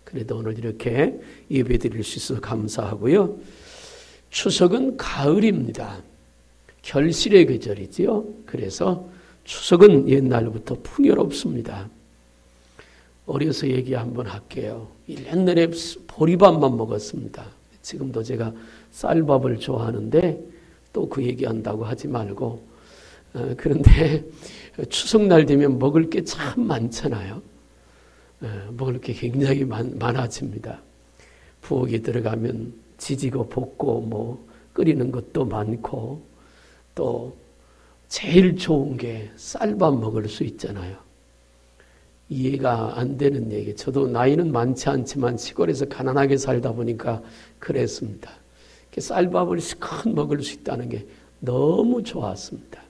그래도 오늘 이렇게 예배 드릴 수 있어서 감사하고요. 추석은 가을입니다. 결실의 계절이지요. 그래서 추석은 옛날부터 풍요롭습니다. 어려서 얘기 한번 할게요. 1년 내내 보리밥만 먹었습니다. 지금도 제가 쌀밥을 좋아하는데 또 그 얘기한다고 하지 말고, 그런데 추석날 되면 먹을 게 참 많잖아요. 먹을 게 굉장히 많아집니다. 부엌에 들어가면 지지고 볶고 뭐 끓이는 것도 많고, 또 제일 좋은 게 쌀밥 먹을 수 있잖아요. 이해가 안 되는 얘기. 저도 나이는 많지 않지만 시골에서 가난하게 살다 보니까 그랬습니다. 쌀밥을 시큰 먹을 수 있다는 게 너무 좋았습니다.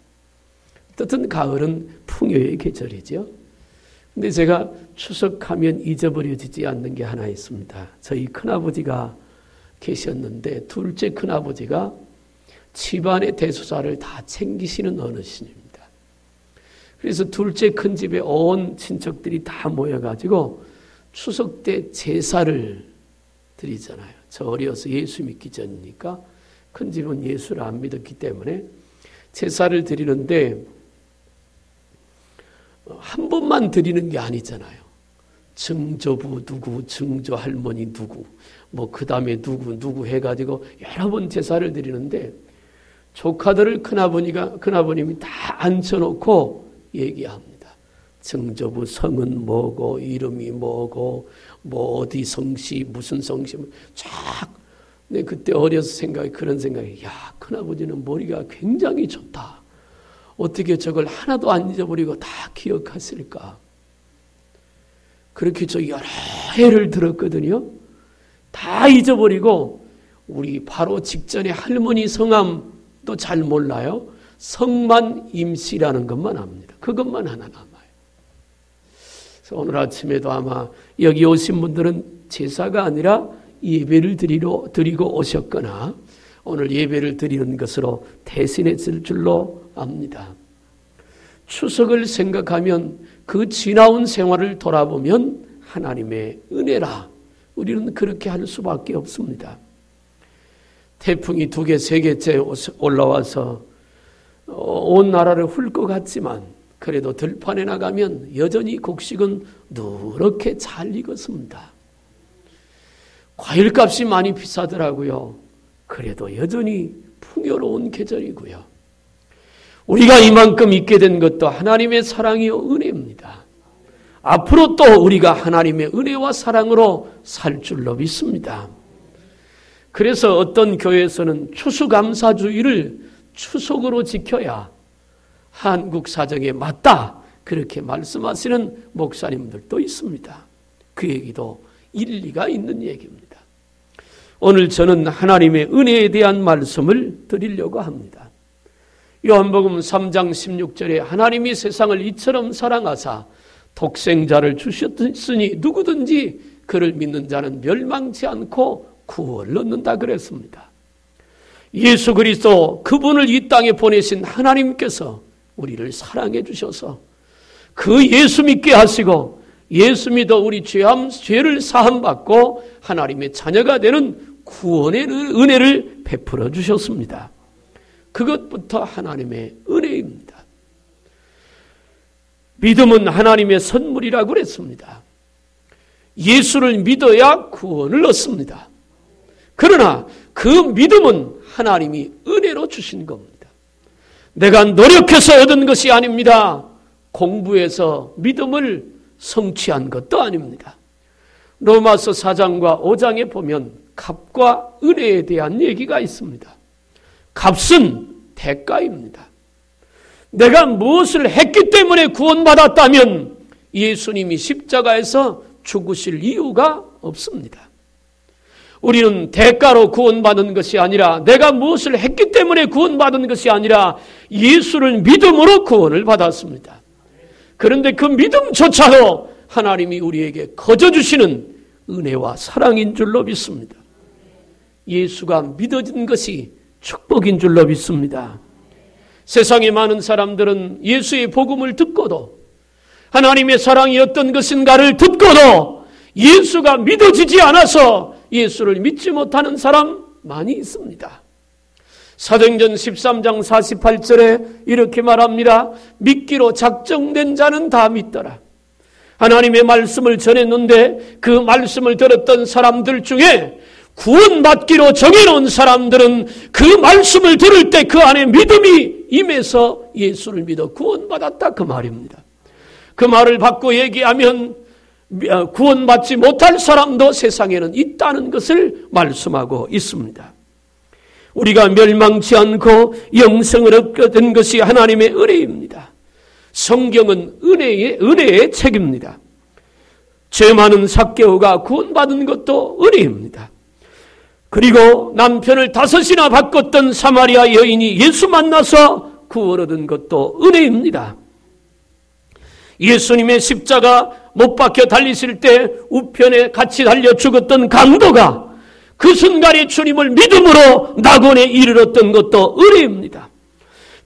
어쨌든 가을은 풍요의 계절이죠. 근데 제가 추석하면 잊어버려지지 않는 게 하나 있습니다. 저희 큰아버지가 계셨는데 둘째 큰아버지가 집안의 대소사를 다 챙기시는 어르신입니다. 그래서 둘째 큰 집에 온 친척들이 다 모여가지고 추석 때 제사를 드리잖아요. 저 어려서 예수 믿기 전이니까 큰 집은 예수를 안 믿었기 때문에 제사를 드리는데 한 번만 드리는 게 아니잖아요. 증조부 누구, 증조 할머니 누구, 뭐 그 다음에 누구 해가지고 여러 번 제사를 드리는데 조카들을 큰아버님이 다 앉혀놓고 얘기합니다. 증조부 성은 뭐고, 이름이 뭐고, 뭐 어디 성씨, 무슨 성씨, 쫙. 근데 그때 어려서 그런 생각이, 야, 큰아버지는 머리가 굉장히 좋다. 어떻게 저걸 하나도 안 잊어버리고 다 기억하실까? 그렇게 저 여러 해를 들었거든요. 다 잊어버리고, 우리 바로 직전에 할머니 성함도 잘 몰라요. 성만 임씨라는 것만 압니다. 그것만 하나 남아요. 그래서 오늘 아침에도 아마 여기 오신 분들은 제사가 아니라 예배를 드리고 오셨거나 오늘 예배를 드리는 것으로 대신했을 줄로 압니다. 추석을 생각하면 그 지나온 생활을 돌아보면 하나님의 은혜라. 우리는 그렇게 할 수밖에 없습니다. 태풍이 2개, 3개째 올라와서 온 나라를 훑 것 같지만 그래도 들판에 나가면 여전히 곡식은 누렇게 잘 익었습니다. 과일값이 많이 비싸더라고요. 그래도 여전히 풍요로운 계절이고요. 우리가 이만큼 있게 된 것도 하나님의 사랑이요 은혜입니다. 앞으로 또 우리가 하나님의 은혜와 사랑으로 살 줄로 믿습니다. 그래서 어떤 교회에서는 추수감사주의를 추석으로 지켜야 한국 사정에 맞다 그렇게 말씀하시는 목사님들도 있습니다. 그 얘기도 일리가 있는 얘기입니다. 오늘 저는 하나님의 은혜에 대한 말씀을 드리려고 합니다. 요한복음 3장 16절에 하나님이 세상을 이처럼 사랑하사 독생자를 주셨으니 누구든지 그를 믿는 자는 멸망치 않고 구원을 얻는다 그랬습니다. 예수 그리스도 그분을 이 땅에 보내신 하나님께서 우리를 사랑해 주셔서 그 예수 믿게 하시고 예수 믿어 우리 죄를 사함받고 하나님의 자녀가 되는 구원의 은혜를 베풀어 주셨습니다. 그것부터 하나님의 은혜입니다. 믿음은 하나님의 선물이라고 그랬습니다. 예수를 믿어야 구원을 얻습니다. 그러나 그 믿음은 하나님이 은혜로 주신 겁니다. 내가 노력해서 얻은 것이 아닙니다. 공부해서 믿음을 성취한 것도 아닙니다. 로마서 4장과 5장에 보면 값과 은혜에 대한 얘기가 있습니다. 값은 대가입니다. 내가 무엇을 했기 때문에 구원받았다면 예수님이 십자가에서 죽으실 이유가 없습니다. 우리는 대가로 구원받은 것이 아니라 내가 무엇을 했기 때문에 구원받은 것이 아니라 예수를 믿음으로 구원을 받았습니다. 그런데 그 믿음조차도 하나님이 우리에게 거저 주시는 은혜와 사랑인 줄로 믿습니다. 예수가 믿어진 것이 축복인 줄로 믿습니다. 세상에 많은 사람들은 예수의 복음을 듣고도 하나님의 사랑이 어떤 것인가를 듣고도 예수가 믿어지지 않아서 예수를 믿지 못하는 사람 많이 있습니다. 사도행전 13장 48절에 이렇게 말합니다. 믿기로 작정된 자는 다 믿더라. 하나님의 말씀을 전했는데 그 말씀을 들었던 사람들 중에 구원받기로 정해놓은 사람들은 그 말씀을 들을 때 그 안에 믿음이 임해서 예수를 믿어 구원받았다, 그 말입니다. 그 말을 받고 얘기하면 구원받지 못할 사람도 세상에는 있다는 것을 말씀하고 있습니다. 우리가 멸망치 않고 영생을 얻게 된 것이 하나님의 은혜입니다. 성경은 은혜의 책입니다. 죄 많은 삭개오가 구원받은 것도 은혜입니다. 그리고 남편을 5이나 바꿨던 사마리아 여인이 예수 만나서 구원 얻은 것도 은혜입니다. 예수님의 십자가 못 박혀 달리실 때 우편에 같이 달려 죽었던 강도가 그 순간에 주님을 믿음으로 낙원에 이르렀던 것도 은혜입니다.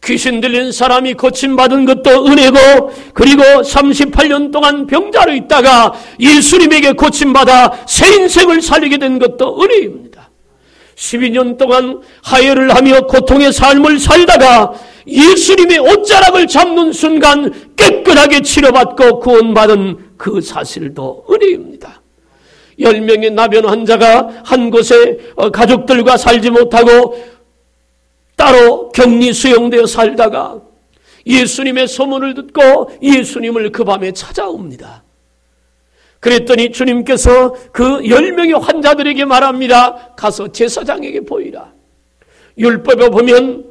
귀신 들린 사람이 고침받은 것도 은혜고, 그리고 38년 동안 병자로 있다가 예수님에게 고침받아 새 인생을 살리게 된 것도 은혜입니다. 12년 동안 하혈을 하며 고통의 삶을 살다가 예수님의 옷자락을 잡는 순간 깨끗하게 치료받고 구원받은 그 사실도 은혜입니다. 10명의 나변 환자가 한 곳에 가족들과 살지 못하고 따로 격리 수용되어 살다가 예수님의 소문을 듣고 예수님을 그 밤에 찾아옵니다. 그랬더니 주님께서 그 10명의 환자들에게 말합니다. 가서 제사장에게 보이라. 율법에 보면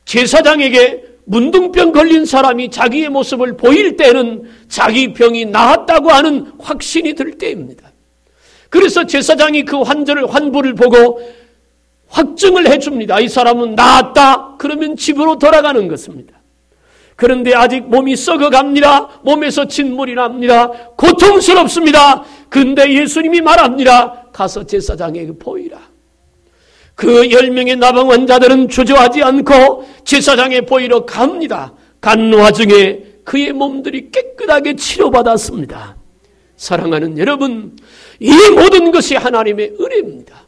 제사장에게 문둥병 걸린 사람이 자기의 모습을 보일 때는 자기 병이 나았다고 하는 확신이 들 때입니다. 그래서 제사장이 그 환부를 보고 확증을 해줍니다. 이 사람은 나았다. 그러면 집으로 돌아가는 것입니다. 그런데 아직 몸이 썩어갑니다. 몸에서 진물이 납니다. 고통스럽습니다. 근데 예수님이 말합니다. 가서 제사장에게 보이라. 그 10명의 나병 환자들은 주저하지 않고 제사장에 보이러 갑니다. 간 와중에 그의 몸들이 깨끗하게 치료받았습니다. 사랑하는 여러분, 이 모든 것이 하나님의 은혜입니다.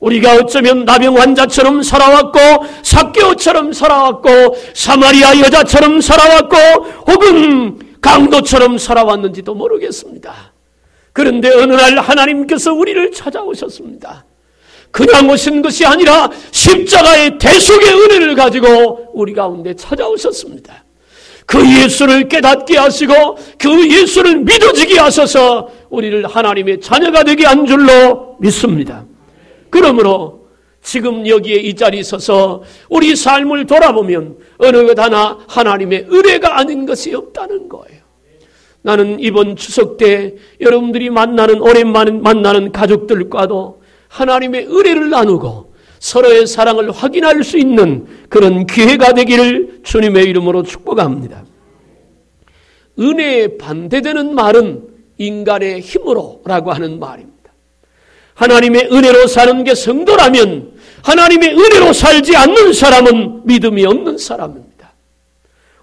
우리가 어쩌면 나병 환자처럼 살아왔고 삭개오처럼 살아왔고 사마리아 여자처럼 살아왔고 혹은 강도처럼 살아왔는지도 모르겠습니다. 그런데 어느 날 하나님께서 우리를 찾아오셨습니다. 그냥 오신 것이 아니라 십자가의 대속의 은혜를 가지고 우리 가운데 찾아오셨습니다. 그 예수를 깨닫게 하시고 그 예수를 믿어지게 하셔서 우리를 하나님의 자녀가 되게 한 줄로 믿습니다. 그러므로 지금 여기에 이 자리에 서서 우리 삶을 돌아보면 어느 것 하나 하나님의 은혜가 아닌 것이 없다는 거예요. 나는 이번 추석 때 여러분들이 오랜만에 만나는 가족들과도 하나님의 은혜를 나누고 서로의 사랑을 확인할 수 있는 그런 기회가 되기를 주님의 이름으로 축복합니다. 은혜에 반대되는 말은 인간의 힘으로라고 하는 말입니다. 하나님의 은혜로 사는 게 성도라면 하나님의 은혜로 살지 않는 사람은 믿음이 없는 사람입니다.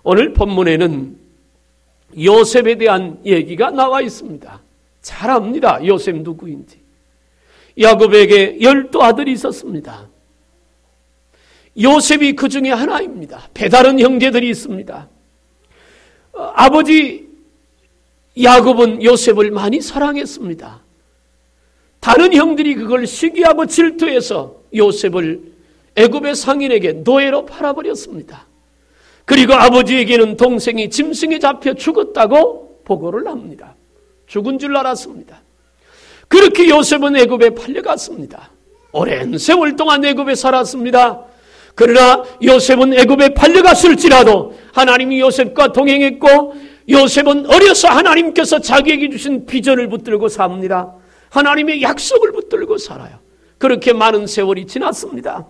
오늘 본문에는 요셉에 대한 얘기가 나와 있습니다. 잘 압니다. 요셉 누구인지. 야곱에게 12아들이 있었습니다. 요셉이 그 중에 하나입니다. 배다른 형제들이 있습니다. 아버지 야곱은 요셉을 많이 사랑했습니다. 다른 형들이 그걸 시기하고 질투해서 요셉을 애굽의 상인에게 노예로 팔아버렸습니다. 그리고 아버지에게는 동생이 짐승에 잡혀 죽었다고 보고를 합니다. 죽은 줄 알았습니다. 그렇게 요셉은 애굽에 팔려갔습니다. 오랜 세월 동안 애굽에 살았습니다. 그러나 요셉은 애굽에 팔려갔을지라도 하나님이 요셉과 동행했고 요셉은 어려서 하나님께서 자기에게 주신 비전을 붙들고 삽니다. 하나님의 약속을 붙들고 살아요. 그렇게 많은 세월이 지났습니다.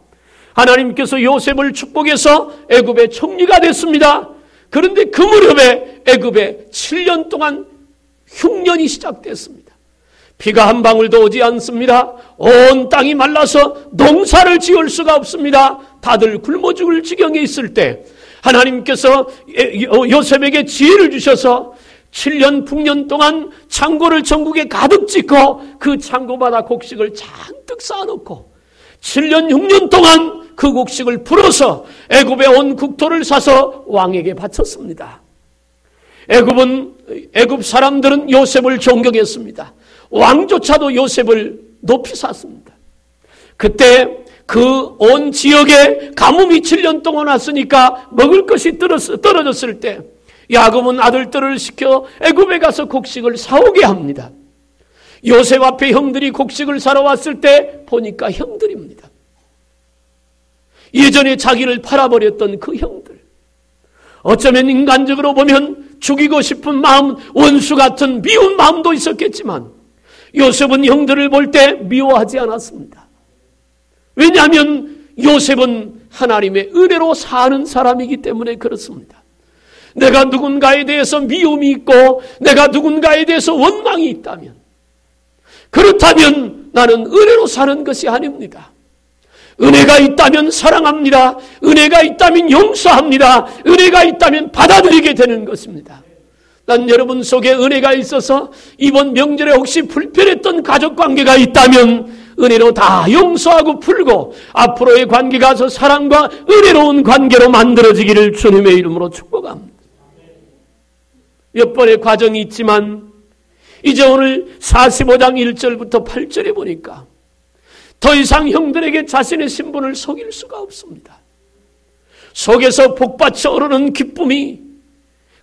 하나님께서 요셉을 축복해서 애굽의 총리가 됐습니다. 그런데 그 무렵에 애굽에 7년 동안 흉년이 시작됐습니다. 비가 한 방울도 오지 않습니다. 온 땅이 말라서 농사를 지을 수가 없습니다. 다들 굶어 죽을 지경에 있을 때 하나님께서 요셉에게 지혜를 주셔서 7년 풍년 동안 창고를 전국에 가득 짓고 그 창고마다 곡식을 잔뜩 쌓아놓고 7년 6년 동안 그 곡식을 풀어서 애굽에 온 국토를 사서 왕에게 바쳤습니다. 애굽 사람들은 요셉을 존경했습니다. 왕조차도 요셉을 높이 샀습니다. 그때 그 온 지역에 가뭄이 7년 동안 왔으니까 먹을 것이 떨어졌을 때 야곱은 아들들을 시켜 애굽에 가서 곡식을 사오게 합니다. 요셉 앞에 형들이 곡식을 사러 왔을 때 보니까 형들입니다. 예전에 자기를 팔아버렸던 그 형들. 어쩌면 인간적으로 보면 죽이고 싶은 마음, 원수 같은 미운 마음도 있었겠지만 요셉은 형들을 볼 때 미워하지 않았습니다. 왜냐하면 요셉은 하나님의 은혜로 사는 사람이기 때문에 그렇습니다. 내가 누군가에 대해서 미움이 있고 내가 누군가에 대해서 원망이 있다면, 그렇다면 나는 은혜로 사는 것이 아닙니다. 은혜가 있다면 사랑합니다. 은혜가 있다면 용서합니다. 은혜가 있다면 받아들이게 되는 것입니다. 난 여러분 속에 은혜가 있어서 이번 명절에 혹시 불편했던 가족관계가 있다면 은혜로 다 용서하고 풀고 앞으로의 관계가 저 사랑과 은혜로운 관계로 만들어지기를 주님의 이름으로 축복합니다. 몇 번의 과정이 있지만 이제 오늘 45장 1절부터 8절에 보니까 더 이상 형들에게 자신의 신분을 속일 수가 없습니다. 속에서 복받쳐 오르는 기쁨이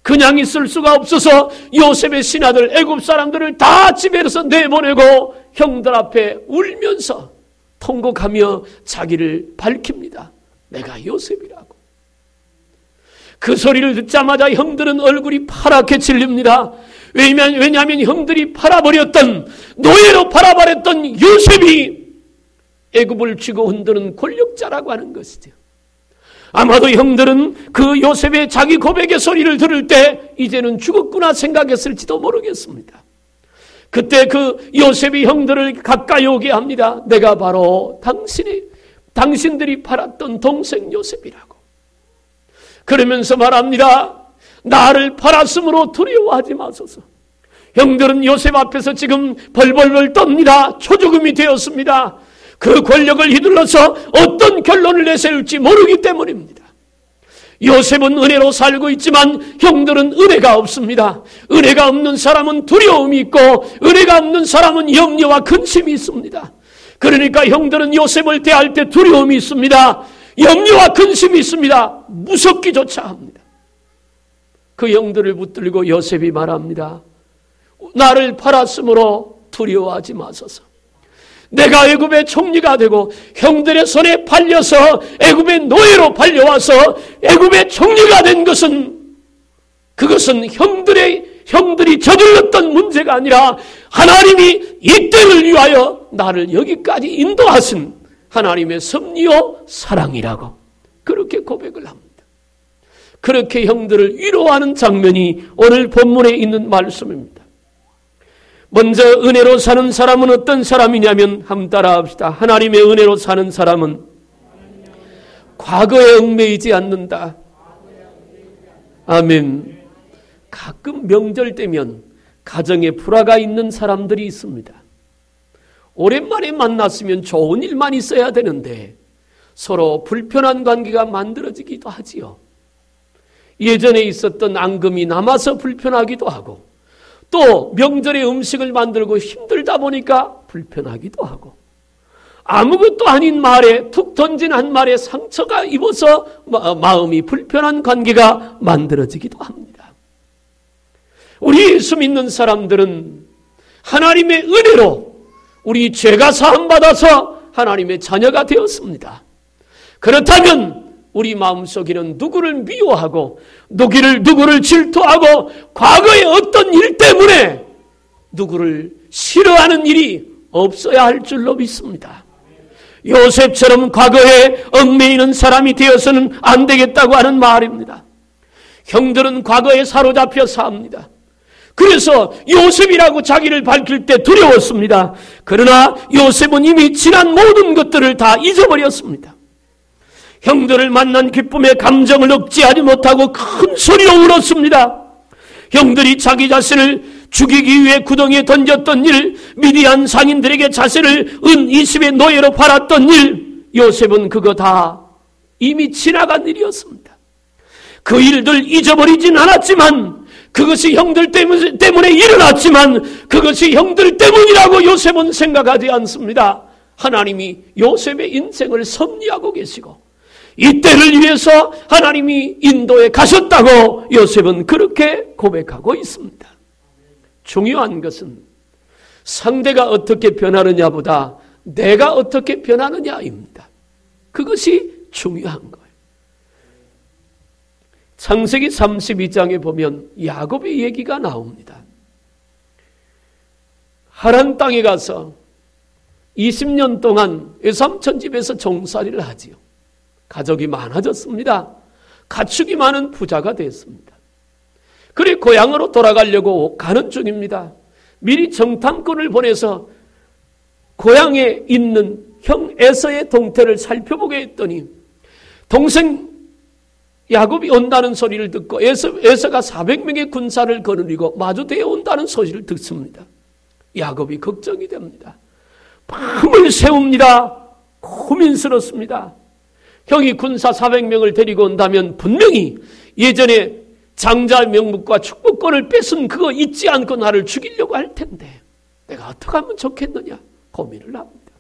그냥 있을 수가 없어서 요셉의 신하들 애굽 사람들을 다 집에서 내보내고 형들 앞에 울면서 통곡하며 자기를 밝힙니다. 내가 요셉이라고. 그 소리를 듣자마자 형들은 얼굴이 파랗게 질립니다. 왜냐하면 형들이 팔아버렸던, 노예로 팔아버렸던 요셉이 애굽을 쥐고 흔드는 권력자라고 하는 것이죠. 아마도 형들은 그 요셉의 자기 고백의 소리를 들을 때 이제는 죽었구나 생각했을지도 모르겠습니다. 그때 그 요셉이 형들을 가까이 오게 합니다. 내가 바로 당신들이 팔았던 동생 요셉이라고. 그러면서 말합니다. 나를 팔았으므로 두려워하지 마소서. 형들은 요셉 앞에서 지금 벌벌벌 떱니다. 초조금이 되었습니다. 그 권력을 휘둘러서 어떤 결론을 내세울지 모르기 때문입니다. 요셉은 은혜로 살고 있지만 형들은 은혜가 없습니다. 은혜가 없는 사람은 두려움이 있고 은혜가 없는 사람은 염려와 근심이 있습니다. 그러니까 형들은 요셉을 대할 때 두려움이 있습니다. 염려와 근심이 있습니다. 무섭기조차 합니다. 그 형들을 붙들고 요셉이 말합니다. 나를 팔았으므로 두려워하지 마소서. 내가 애굽의 총리가 되고 형들의 손에 팔려서 애굽의 노예로 팔려와서 애굽의 총리가 된 것은, 그것은 형들이 저질렀던 문제가 아니라 하나님이 이 때를 위하여 나를 여기까지 인도하신 하나님의 섭리요 사랑이라고 그렇게 고백을 합니다. 그렇게 형들을 위로하는 장면이 오늘 본문에 있는 말씀입니다. 먼저 은혜로 사는 사람은 어떤 사람이냐면 한번 따라합시다. 하나님의 은혜로 사는 사람은 과거에 얽매이지 않는다. 아멘. 가끔 명절 때면 가정에 불화가 있는 사람들이 있습니다. 오랜만에 만났으면 좋은 일만 있어야 되는데 서로 불편한 관계가 만들어지기도 하지요. 예전에 있었던 앙금이 남아서 불편하기도 하고, 또 명절에 음식을 만들고 힘들다 보니까 불편하기도 하고, 아무것도 아닌 말에 툭 던진 한 말에 상처가 입어서 마음이 불편한 관계가 만들어지기도 합니다. 우리 예수 믿는 사람들은 하나님의 은혜로 우리 죄가 사함받아서 하나님의 자녀가 되었습니다. 그렇다면 우리 마음속에는 누구를 미워하고 누구를 질투하고 과거의 어떤 일 때문에 누구를 싫어하는 일이 없어야 할 줄로 믿습니다. 요셉처럼 과거에 얽매이는 사람이 되어서는 안 되겠다고 하는 말입니다. 형들은 과거에 사로잡혀 삽니다. 그래서 요셉이라고 자기를 밝힐 때 두려웠습니다. 그러나 요셉은 이미 지난 모든 것들을 다 잊어버렸습니다. 형들을 만난 기쁨의 감정을 억제하지 못하고 큰 소리로 울었습니다. 형들이 자기 자신을 죽이기 위해 구덩이에 던졌던 일, 미디안 상인들에게 자신을 은 20의 노예로 팔았던 일, 요셉은 그거 다 이미 지나간 일이었습니다. 그 일들 잊어버리진 않았지만, 그것이 형들 때문에 일어났지만 그것이 형들 때문이라고 요셉은 생각하지 않습니다. 하나님이 요셉의 인생을 섭리하고 계시고 이때를 위해서 하나님이 인도에 가셨다고 요셉은 그렇게 고백하고 있습니다. 중요한 것은 상대가 어떻게 변하느냐보다 내가 어떻게 변하느냐입니다. 그것이 중요한 거예요. 창세기 32장에 보면 야곱의 얘기가 나옵니다. 하란 땅에 가서 20년 동안 외삼촌 집에서 종살이를 하지요. 가족이 많아졌습니다. 가축이 많은 부자가 됐습니다. 그리고 고향으로 돌아가려고 가는 중입니다. 미리 정탐꾼을 보내서 고향에 있는 형 에서의 동태를 살펴보게 했더니 동생 야곱이 온다는 소리를 듣고 에서가 400명의 군사를 거느리고 마주대에 온다는 소식을 듣습니다. 야곱이 걱정이 됩니다. 밤을 새웁니다. 고민스럽습니다. 형이 군사 400명을 데리고 온다면 분명히 예전에 장자 명목과 축복권을 뺏은 그거 잊지 않고 나를 죽이려고 할 텐데 내가 어떻게 하면 좋겠느냐 고민을 합니다.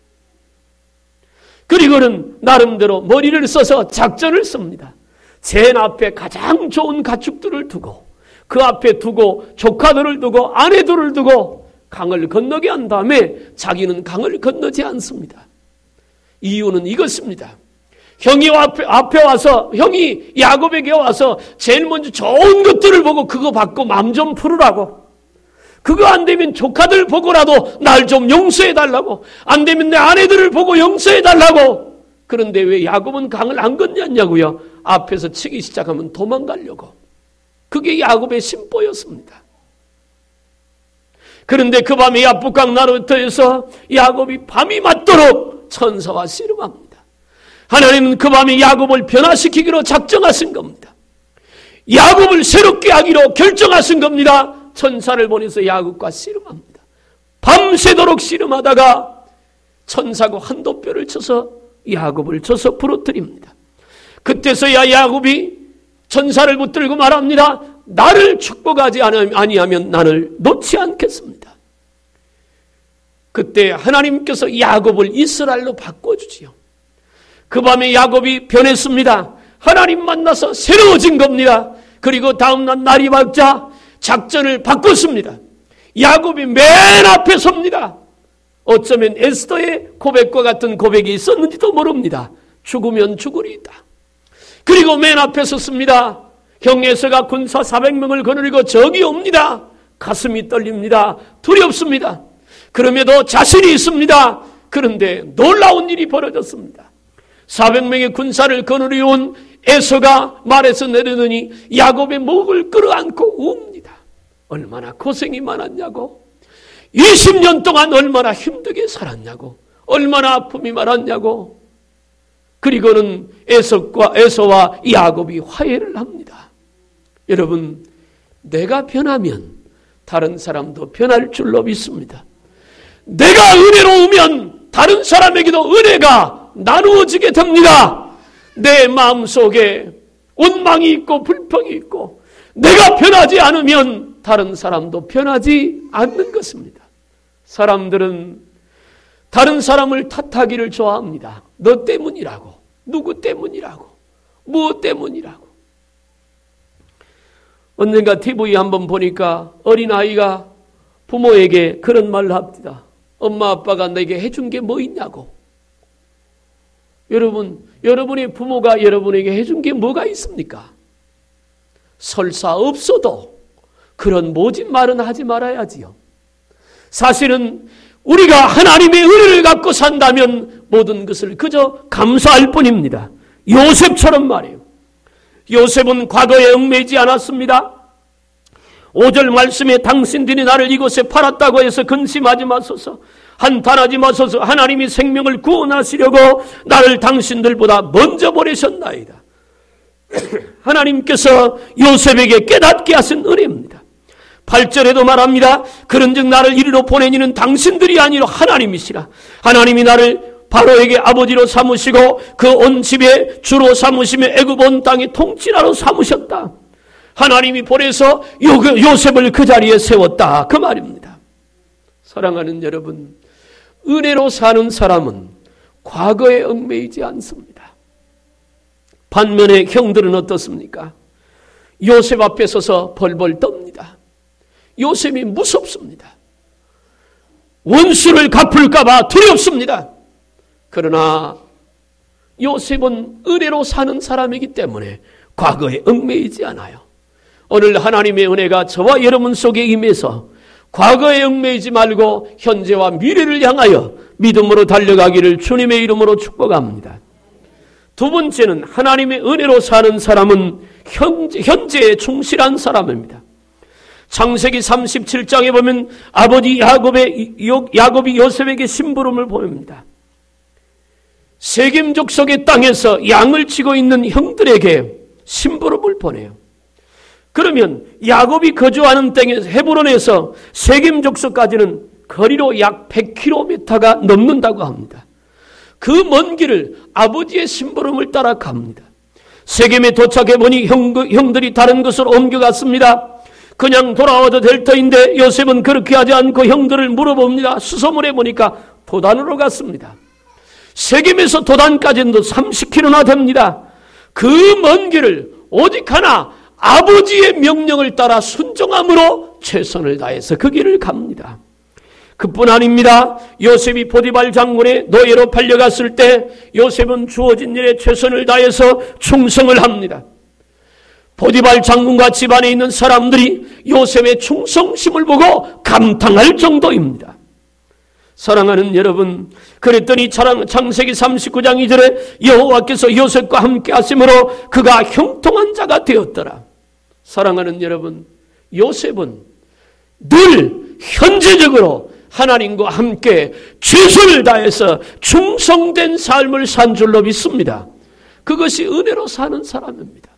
그리고는 나름대로 머리를 써서 작전을 씁니다. 제 앞에 가장 좋은 가축들을 두고 그 앞에 두고 조카들을 두고 아내들을 두고 강을 건너게 한 다음에 자기는 강을 건너지 않습니다. 이유는 이것입니다. 형이 앞에 와서 형이 야곱에게 와서 제일 먼저 좋은 것들을 보고 그거 받고 마음 좀 풀으라고. 그거 안 되면 조카들 보고라도 날 좀 용서해달라고. 안 되면 내 아내들을 보고 용서해달라고. 그런데 왜 야곱은 강을 안 건넜냐고요? 앞에서 치기 시작하면 도망가려고. 그게 야곱의 심보였습니다. 그런데 그 밤에 야복강 나루터에서 야곱이 밤이 맞도록 천사와 씨름합니다. 하나님은 그 밤에 야곱을 변화시키기로 작정하신 겁니다. 야곱을 새롭게 하기로 결정하신 겁니다. 천사를 보내서 야곱과 씨름합니다. 밤새도록 씨름하다가 천사가 한도뼈를 쳐서 야곱을 쳐서 부러뜨립니다. 그때서야 야곱이 천사를 붙들고 말합니다. 나를 축복하지 아니하면 나를 놓지 않겠습니다. 그때 하나님께서 야곱을 이스라엘로 바꿔주지요. 그 밤에 야곱이 변했습니다. 하나님 만나서 새로워진 겁니다. 그리고 다음날 날이 밝자 작전을 바꿨습니다. 야곱이 맨 앞에 섭니다. 어쩌면 에스더의 고백과 같은 고백이 있었는지도 모릅니다. 죽으면 죽으리이다. 그리고 맨 앞에 섰습니다. 형 에서가 군사 400명을 거느리고 적이 옵니다. 가슴이 떨립니다. 두렵습니다. 그럼에도 자신이 있습니다. 그런데 놀라운 일이 벌어졌습니다. 400명의 군사를 거느리고 온 에서가 말에서 내려더니 야곱의 목을 끌어안고 웁니다. 얼마나 고생이 많았냐고. 20년 동안 얼마나 힘들게 살았냐고. 얼마나 아픔이 많았냐고. 그리고는 에서와 야곱이 화해를 합니다. 여러분, 내가 변하면 다른 사람도 변할 줄로 믿습니다. 내가 은혜로우면 다른 사람에게도 은혜가 나누어지게 됩니다. 내 마음속에 원망이 있고 불평이 있고 내가 변하지 않으면 다른 사람도 변하지 않는 것입니다. 사람들은 다른 사람을 탓하기를 좋아합니다. 너 때문이라고, 누구 때문이라고, 무엇 때문이라고. 언젠가 TV에 한번 보니까 어린아이가 부모에게 그런 말을 합니다. 엄마 아빠가 내게 해준 게 뭐 있냐고. 여러분의 부모가 여러분에게 해준 게 뭐가 있습니까? 설사 없어도 그런 모진 말은 하지 말아야지요. 사실은 우리가 하나님의 은혜를 갖고 산다면 모든 것을 그저 감사할 뿐입니다. 요셉처럼 말이에요. 요셉은 과거에 얽매이지 않았습니다. 5절 말씀에 당신들이 나를 이곳에 팔았다고 해서 근심하지 마소서. 한탄하지 마소서. 하나님이 생명을 구원하시려고 나를 당신들보다 먼저 보내셨나이다. 하나님께서 요셉에게 깨닫게 하신 은혜입니다. 8절에도 말합니다. 그런즉 나를 이리로 보낸 이는 당신들이 아니라 하나님이시라. 하나님이 나를 바로에게 아버지로 삼으시고 그 온 집에 주로 삼으시며 애굽 온 땅의 통치자로 삼으셨다. 하나님이 보내서 요셉을 그 자리에 세웠다, 그 말입니다. 사랑하는 여러분, 은혜로 사는 사람은 과거에 얽매이지 않습니다. 반면에 형들은 어떻습니까? 요셉 앞에 서서 벌벌 떱니다. 요셉이 무섭습니다. 원수를 갚을까 봐 두렵습니다. 그러나 요셉은 은혜로 사는 사람이기 때문에 과거에 얽매이지 않아요. 오늘 하나님의 은혜가 저와 여러분 속에 임해서 과거에 얽매이지 말고 현재와 미래를 향하여 믿음으로 달려가기를 주님의 이름으로 축복합니다. 두 번째는 하나님의 은혜로 사는 사람은 현재에 충실한 사람입니다. 창세기 37장에 보면 아버지 야곱이 요셉에게 심부름을 보냅니다. 세겜 족속의 땅에서 양을 치고 있는 형들에게 심부름을 보내요. 그러면 야곱이 거주하는 땅에서 헤브론에서 세겜 족속까지는 거리로 약 100km가 넘는다고 합니다. 그 먼 길을 아버지의 심부름을 따라 갑니다. 세겜에 도착해 보니 형들이 다른 곳으로 옮겨갔습니다. 그냥 돌아와도 될 터인데 요셉은 그렇게 하지 않고 형들을 물어봅니다. 수소문해 보니까 도단으로 갔습니다. 세겜에서 도단까지는 30km나 됩니다. 그 먼 길을 오직 하나 아버지의 명령을 따라 순종함으로 최선을 다해서 그 길을 갑니다. 그뿐 아닙니다. 요셉이 보디발 장군의 노예로 팔려갔을 때 요셉은 주어진 일에 최선을 다해서 충성을 합니다. 보디발 장군과 집안에 있는 사람들이 요셉의 충성심을 보고 감탄할 정도입니다. 사랑하는 여러분, 그랬더니 창세기 39장 2절에 여호와께서 요셉과 함께 하심으로 그가 형통한 자가 되었더라. 사랑하는 여러분, 요셉은 늘 현재적으로 하나님과 함께 최선을 다해서 충성된 삶을 산 줄로 믿습니다. 그것이 은혜로 사는 사람입니다.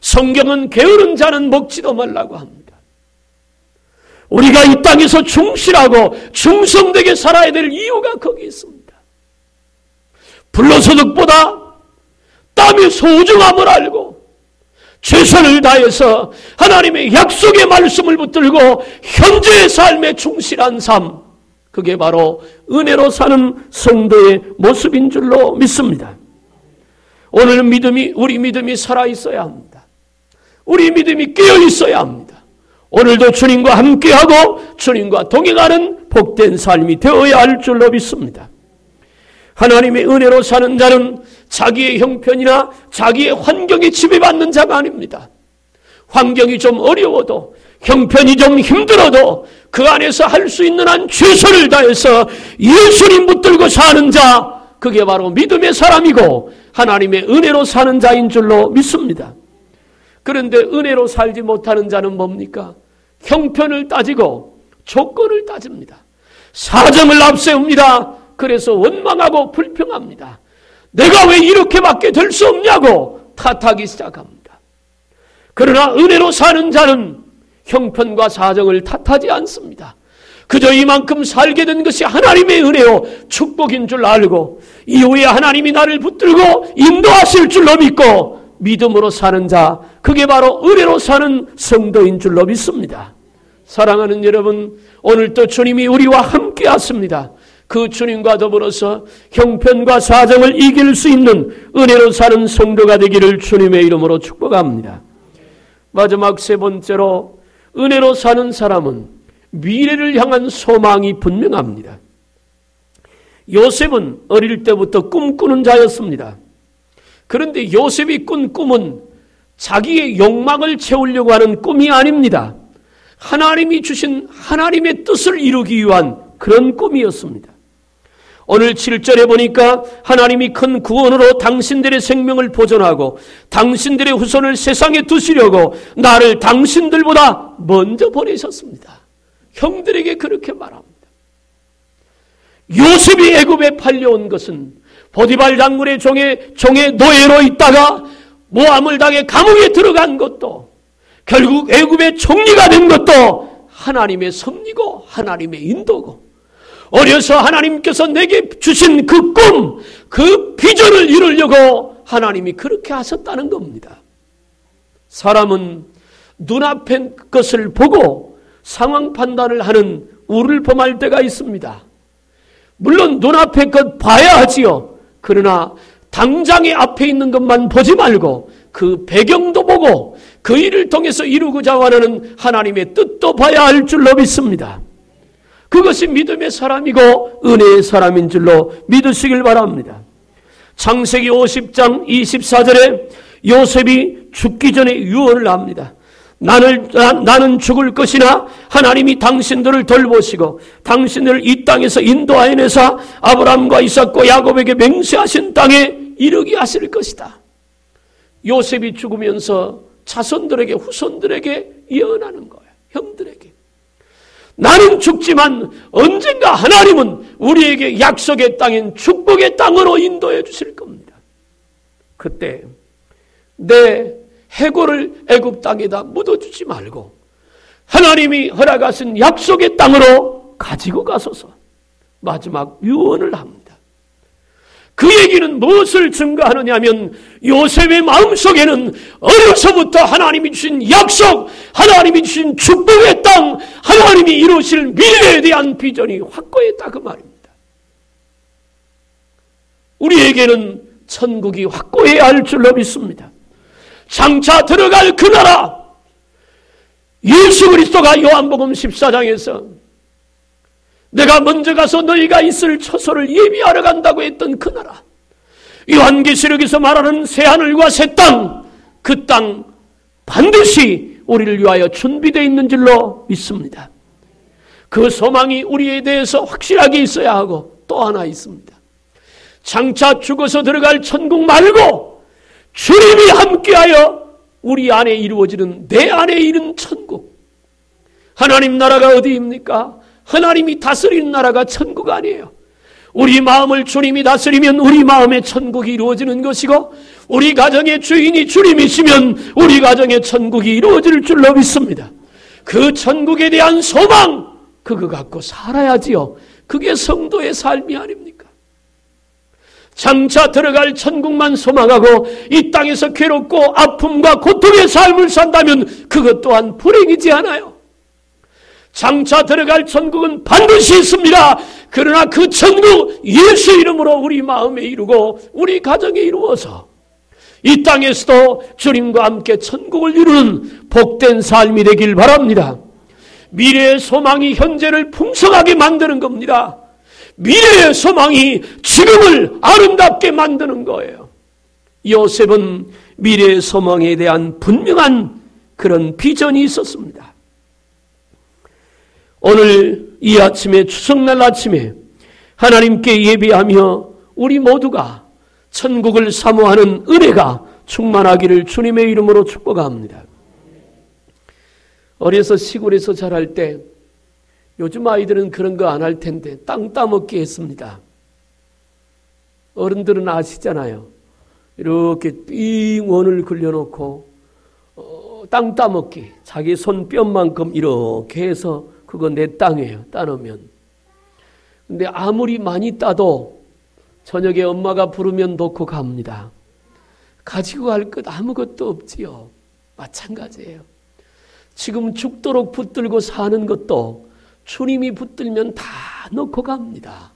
성경은 게으른 자는 먹지도 말라고 합니다. 우리가 이 땅에서 충실하고 충성되게 살아야 될 이유가 거기 있습니다. 불로소득보다 땀의 소중함을 알고 최선을 다해서 하나님의 약속의 말씀을 붙들고 현재의 삶에 충실한 삶, 그게 바로 은혜로 사는 성도의 모습인 줄로 믿습니다. 오늘 우리 믿음이 살아있어야 합니다. 우리 믿음이 깨어있어야 합니다. 오늘도 주님과 함께하고 주님과 동행하는 복된 삶이 되어야 할 줄로 믿습니다. 하나님의 은혜로 사는 자는 자기의 형편이나 자기의 환경에 지배받는 자가 아닙니다. 환경이 좀 어려워도 형편이 좀 힘들어도 그 안에서 할 수 있는 한 최선을 다해서 예수님 붙들고 사는 자, 그게 바로 믿음의 사람이고 하나님의 은혜로 사는 자인 줄로 믿습니다. 그런데 은혜로 살지 못하는 자는 뭡니까? 형편을 따지고 조건을 따집니다. 사정을 앞세웁니다. 그래서 원망하고 불평합니다. 내가 왜 이렇게밖에 될 수 없냐고 탓하기 시작합니다. 그러나 은혜로 사는 자는 형편과 사정을 탓하지 않습니다. 그저 이만큼 살게 된 것이 하나님의 은혜요 축복인 줄 알고 이후에 하나님이 나를 붙들고 인도하실 줄로 믿고 믿음으로 사는 자, 그게 바로 은혜로 사는 성도인 줄로 믿습니다. 사랑하는 여러분, 오늘도 주님이 우리와 함께 하십니다. 그 주님과 더불어서 형편과 사정을 이길 수 있는 은혜로 사는 성도가 되기를 주님의 이름으로 축복합니다. 마지막 세 번째로, 은혜로 사는 사람은 미래를 향한 소망이 분명합니다. 요셉은 어릴 때부터 꿈꾸는 자였습니다. 그런데 요셉이 꾼 꿈은 자기의 욕망을 채우려고 하는 꿈이 아닙니다. 하나님이 주신 하나님의 뜻을 이루기 위한 그런 꿈이었습니다. 오늘 7절에 보니까 하나님이 큰 구원으로 당신들의 생명을 보존하고 당신들의 후손을 세상에 두시려고 나를 당신들보다 먼저 보내셨습니다. 형들에게 그렇게 말합니다. 요셉이 애굽에 팔려온 것은 보디발 장군의 종의 노예로 있다가 모함을 당해 감옥에 들어간 것도, 결국 애굽의 총리가 된 것도 하나님의 섭리고 하나님의 인도고, 어려서 하나님께서 내게 주신 그 꿈, 그 비전을 이루려고 하나님이 그렇게 하셨다는 겁니다. 사람은 눈앞의 것을 보고 상황 판단을 하는 우를 범할 때가 있습니다. 물론 눈앞의 것 봐야 하지요. 그러나 당장에 앞에 있는 것만 보지 말고 그 배경도 보고 그 일을 통해서 이루고자 하는 하나님의 뜻도 봐야 할 줄로 믿습니다. 그것이 믿음의 사람이고 은혜의 사람인 줄로 믿으시길 바랍니다. 창세기 50장 24절에 요셉이 죽기 전에 유언을 합니다. 나는 죽을 것이나 하나님이 당신들을 돌보시고 당신을 이 땅에서 인도하여내사 아브라함과 이삭과 야곱에게 맹세하신 땅에 이르게 하실 것이다. 요셉이 죽으면서 자손들에게, 후손들에게 예언하는 거예요. 형들에게. 나는 죽지만 언젠가 하나님은 우리에게 약속의 땅인 축복의 땅으로 인도해 주실 겁니다. 그때 내 해골을 애굽 땅에다 묻어주지 말고 하나님이 허락하신 약속의 땅으로 가지고 가소서. 마지막 유언을 합니다. 그 얘기는 무엇을 증거하느냐 하면 요셉의 마음속에는 어려서부터 하나님이 주신 약속, 하나님이 주신 축복의 땅, 하나님이 이루실 미래에 대한 비전이 확고했다 그 말입니다. 우리에게는 천국이 확고해야 할 줄로 믿습니다. 장차 들어갈 그 나라, 예수 그리스도가 요한복음 14장에서 내가 먼저 가서 너희가 있을 처소를 예비하러 간다고 했던 그 나라, 요한계시록에서 말하는 새하늘과 새 땅, 그 땅 반드시 우리를 위하여 준비되어 있는 줄로 믿습니다. 그 소망이 우리에 대해서 확실하게 있어야 하고 또 하나 있습니다. 장차 죽어서 들어갈 천국 말고 주님이 함께하여 우리 안에 이루어지는, 내 안에 있는 천국. 하나님 나라가 어디입니까? 하나님이 다스리는 나라가 천국 아니에요. 우리 마음을 주님이 다스리면 우리 마음의 천국이 이루어지는 것이고, 우리 가정의 주인이 주님이시면 우리 가정의 천국이 이루어질 줄로 믿습니다. 그 천국에 대한 소망, 그거 갖고 살아야지요. 그게 성도의 삶이 아닙니까? 장차 들어갈 천국만 소망하고 이 땅에서 괴롭고 아픔과 고통의 삶을 산다면 그것 또한 불행이지 않아요. 장차 들어갈 천국은 반드시 있습니다. 그러나 그 천국 예수 이름으로 우리 마음에 이루고 우리 가정에 이루어서 이 땅에서도 주님과 함께 천국을 이루는 복된 삶이 되길 바랍니다. 미래의 소망이 현재를 풍성하게 만드는 겁니다. 미래의 소망이 지금을 아름답게 만드는 거예요. 요셉은 미래의 소망에 대한 분명한 그런 비전이 있었습니다. 오늘 이 아침에, 추석날 아침에 하나님께 예배하며 우리 모두가 천국을 사모하는 은혜가 충만하기를 주님의 이름으로 축복합니다. 어려서 시골에서 자랄 때, 요즘 아이들은 그런 거 안 할 텐데 땅 따먹기 했습니다. 어른들은 아시잖아요. 이렇게 삥 원을 그려놓고 땅 따먹기, 자기 손뼉만큼 이렇게 해서 그거 내 땅이에요. 따놓으면. 근데 아무리 많이 따도 저녁에 엄마가 부르면 놓고 갑니다. 가지고 갈 것 아무것도 없지요. 마찬가지예요. 지금 죽도록 붙들고 사는 것도 주님이 붙들면 다 놓고 갑니다.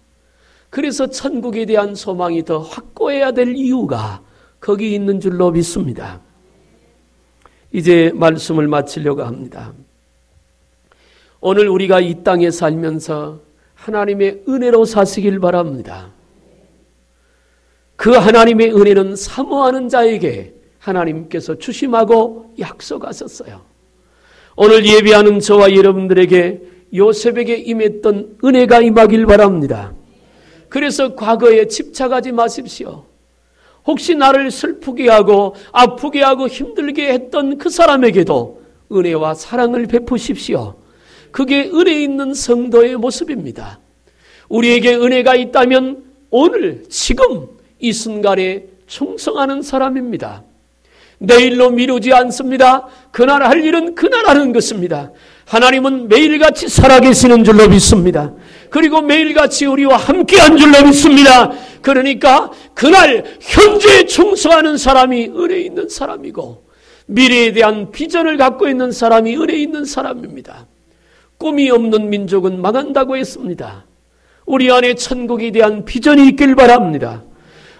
그래서 천국에 대한 소망이 더 확고해야 될 이유가 거기 있는 줄로 믿습니다. 이제 말씀을 마치려고 합니다. 오늘 우리가 이 땅에 살면서 하나님의 은혜로 사시길 바랍니다. 그 하나님의 은혜는 사모하는 자에게 하나님께서 주심하고 약속하셨어요. 오늘 예배하는 저와 여러분들에게 요셉에게 임했던 은혜가 임하길 바랍니다. 그래서 과거에 집착하지 마십시오. 혹시 나를 슬프게 하고 아프게 하고 힘들게 했던 그 사람에게도 은혜와 사랑을 베푸십시오. 그게 은혜 있는 성도의 모습입니다. 우리에게 은혜가 있다면 오늘 지금 이 순간에 충성하는 사람입니다. 내일로 미루지 않습니다. 그날 할 일은 그날 하는 것입니다. 하나님은 매일같이 살아계시는 줄로 믿습니다. 그리고 매일같이 우리와 함께한 줄로 믿습니다. 그러니까 그날 현재에 충성하는 사람이 은혜 있는 사람이고 미래에 대한 비전을 갖고 있는 사람이 은혜 있는 사람입니다. 꿈이 없는 민족은 망한다고 했습니다. 우리 안에 천국에 대한 비전이 있길 바랍니다.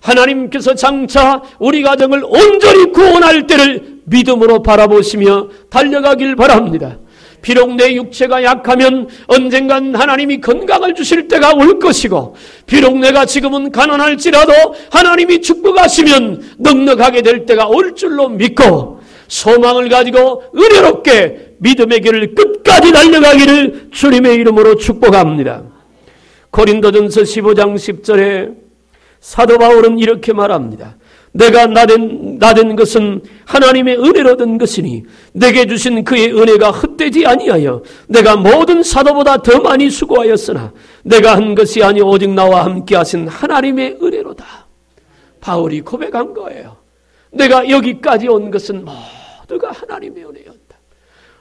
하나님께서 장차 우리 가정을 온전히 구원할 때를 믿음으로 바라보시며 달려가길 바랍니다. 비록 내 육체가 약하면 언젠간 하나님이 건강을 주실 때가 올 것이고, 비록 내가 지금은 가난할지라도 하나님이 축복하시면 넉넉하게 될 때가 올 줄로 믿고 소망을 가지고 은혜롭게 믿음의 길을 끝까지 달려가기를 주님의 이름으로 축복합니다. 고린도전서 15장 10절에 사도 바울은 이렇게 말합니다. 내가 나된 것은 하나님의 은혜로 얻은 것이니 내게 주신 그의 은혜가 헛되지 아니하여 내가 모든 사도보다 더 많이 수고하였으나 내가 한 것이 아니 오직 나와 함께 하신 하나님의 은혜로다. 바울이 고백한 거예요. 내가 여기까지 온 것은 모두가 하나님의 은혜였다.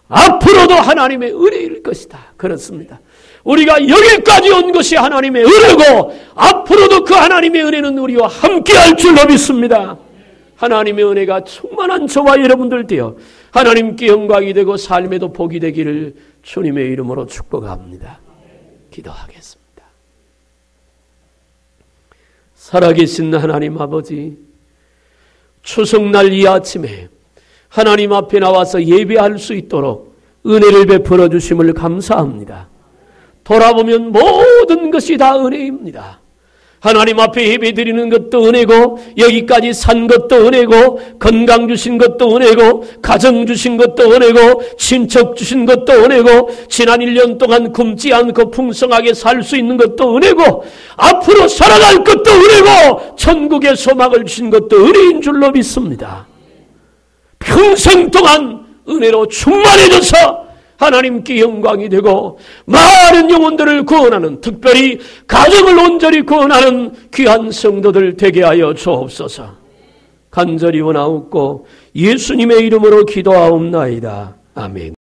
앞으로도 하나님의 은혜일 것이다. 그렇습니다. 우리가 여기까지 온 것이 하나님의 은혜고 앞으로도 그 하나님의 은혜는 우리와 함께할 줄로 믿습니다. 하나님의 은혜가 충만한 저와 여러분들 되어 하나님께 영광이 되고 삶에도 복이 되기를 주님의 이름으로 축복합니다. 기도하겠습니다. 살아계신 하나님 아버지, 추석날 이 아침에 하나님 앞에 나와서 예배할 수 있도록 은혜를 베풀어 주심을 감사합니다. 돌아보면 모든 것이 다 은혜입니다. 하나님 앞에 예배 드리는 것도 은혜고, 여기까지 산 것도 은혜고, 건강 주신 것도 은혜고, 가정 주신 것도 은혜고, 친척 주신 것도 은혜고, 지난 1년 동안 굶지 않고 풍성하게 살 수 있는 것도 은혜고, 앞으로 살아갈 것도 은혜고, 천국의 소망을 주신 것도 은혜인 줄로 믿습니다. 평생 동안 은혜로 충만해져서 하나님께 영광이 되고 많은 영혼들을 구원하는, 특별히 가정을 온전히 구원하는 귀한 성도들 되게 하여 주옵소서. 간절히 원하옵고 예수님의 이름으로 기도하옵나이다. 아멘.